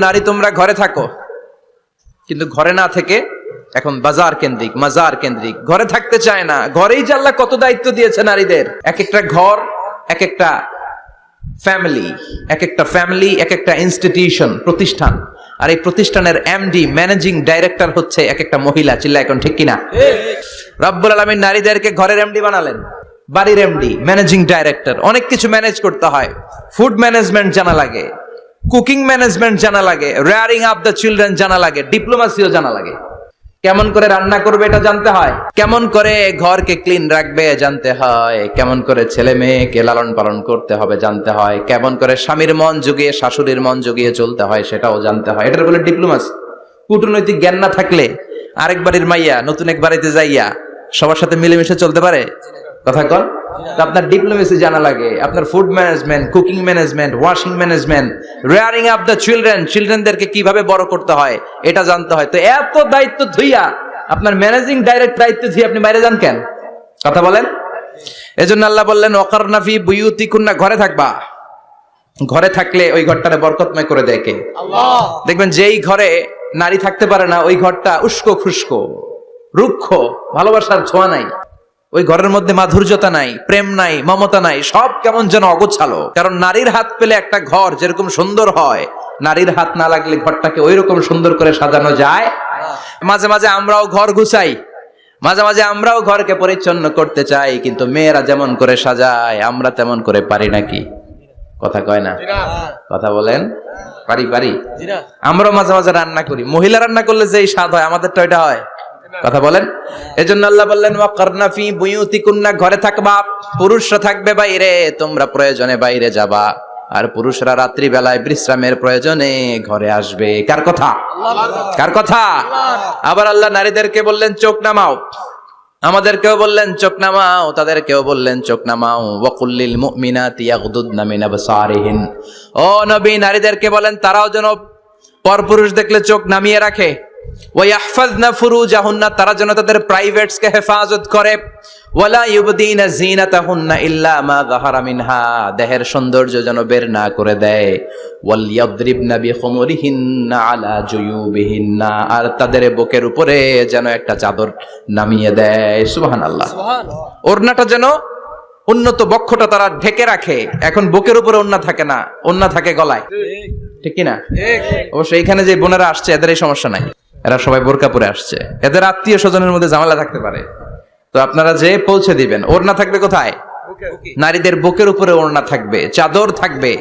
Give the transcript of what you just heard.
নারী তোমরা ঘরে থাকো, কিন্তু ঘরে না থেকে এখন বাজার কেন্দ্রিক, মাজার কেন্দ্রিক, ঘরে থাকতে চায় না। ঘরেই যে আল্লাহ কত দায়িত্ব দিয়েছে নারীদের। এক একটা ঘর এক একটা ফ্যামিলি, এক একটা ফ্যামিলি এক একটা ইনস্টিটিউশন, প্রতিষ্ঠান। আর এই প্রতিষ্ঠানের এমডি, ম্যানেজিং ডাইরেক্টর হচ্ছে এক একটা মহিলা। চিল্লা এখন ঠিক কিনা? রব্বুল আলামিন নারীদেরকে ঘরের এমডি বানালেন, বাড়ির এমডি, ম্যানেজিং ডাইরেক্টর। অনেক কিছু ম্যানেজ করতে হয়। ফুড ম্যানেজমেন্ট জানা লাগে, কুকিং ম্যানেজমেন্ট জানা লাগে, রেয়ারিং আপ দ্য চিলড্রেন জানা লাগে, ডিপ্লোমাসিও জানা লাগে। কেমন করে রান্না করবে এটা জানতে হয়, কেমন করে ঘরকে ক্লিন রাখবে জানতে হয়, কেমন করে ছেলে মেয়েকে লালন পালন করতে হবে জানতে হয়, কেমন করে স্বামীর মন জুগিয়ে শাশুড়ির মন জুগিয়ে চলতে হয় সেটাও জানতে হয়। এটার বলে ডিপ্লোমাসি। কূটনৈতিক জ্ঞান না থাকলে আরেক বাড়ির মাইয়া নতুন এক বাড়িতে যাইয়া সবার সাথে মিলেমিশে চলতে পারে? কথা কন। আপনার ডিপ্লোমেসি জানা লাগে, আপনার food management, cooking management, washing management, rearing up the children, চিলড্রেনদেরকে কিভাবে বড় করতে হয় এটা জানতে হয়। তো এত দায়িত্ব ধুইয়া আপনার ম্যানেজিং ডাইরেক্ট দায়িত্ব দিয়ে আপনি বাইরে যান কেন? কথা বলেন। এজন্য আল্লাহ বললেন ওয়াকারনা ফি বুয়ুতিকুন্না, ঘরে থাকবা। ঘরে থাকলে ওই ঘরটারে বরকতময় করে দেয় কে? আল্লাহ। দেখবেন যেই ঘরে নারী থাকতে পারে না ওই ঘরটা উস্কো খুস্কো, রুক্ষ, ভালোবাসার ছোঁয়া নাই। ওই ঘরের মধ্যে মাধুর্যতা নাই, প্রেম নাই, মমতা নাই, সব কেমন যেন অগোছালো। কারণ নারীর হাত পেলে একটা ঘর যেরকম সুন্দর হয়, নারীর হাত না লাগলে ঘরটাকে ওই রকম সুন্দর করে সাজানো যায়। মাঝে মাঝে আমরাও ঘর গুছাই, মাঝে মাঝে আমরাও ঘরকে পরিচ্ছন্ন করতে চাই, কিন্তু মেয়েরা যেমন করে সাজায় আমরা তেমন করে পারি নাকি? কথা কয় না? কথা বলেন। পারি পারি। আমরাও মাঝে মাঝে রান্না করি, মহিলা রান্না করলে যেই স্বাদ হয় আমাদেরটা ওইটা হয়। কথা বলেন। এজন্য আল্লাহ বললেন ওয়াকারনা ফি বুয়ুতিকুন্না, ঘরে থাকবা। পুরুষরা থাকবে বাইরে, তোমরা প্রয়োজনে বাইরে যাবা। আর পুরুষরা রাত্রি বেলায় বিশ্রামের প্রয়োজনে ঘরে আসবে। কার কথা? কার কথা? আবার আল্লাহ নারীদেরকে বললেন চোখ নামাও, আমাদেরকেও বললেন চোখ নামাও, তাদেরকেও বললেন চোখ নামাও। ওয়াকুল্লিল মুমিনাতি ইয়াগদুদনা মিন আবসারিহিন, ও নবী নারীদেরকে বলেন তারাও যেন পরপুরুষ দেখলে চোখ নামিয়ে রাখে। ওয়াহফাজনা ফুরুজাহুন্না, তারা যেন তাদের প্রাইভেটসকে হেফাজত করে। ওয়ালা ইউবদিনা জিনাতাহুন্না ইল্লা মা যাহারা মিনহা, দেহের সৌন্দর্য যেন বের না করে দেয়। ওয়াল ইয়াদরিবনা বিখুমুরিহিন্না আলা জুয়ুবিহিন্না, আর তাদের বুকের উপরে যেন একটা চাদর নামিয়ে দেয়। সুবহানাল্লাহ। ওড়নাটা যেন উন্নত বক্ষটা তারা ঢেকে রাখে। এখন বুকের উপরে ওড়না থাকে না, ওড়না থাকে গলায়। ঠিক কিনা? অবশ্য এখানে যে বোনেরা আসছে এদের এই সমস্যা নাই, এরা সবাই বোরকা পরে আসছে। এদের আত্মীয় স্বজনের মধ্যে ঝামেলা থাকতে পারে, তো আপনারা যে পৌঁছে দিবেন। ওড়না থাকবে কোথায়? নারীদের বুকের উপরে ওড়না থাকবে, চাদর থাকবে।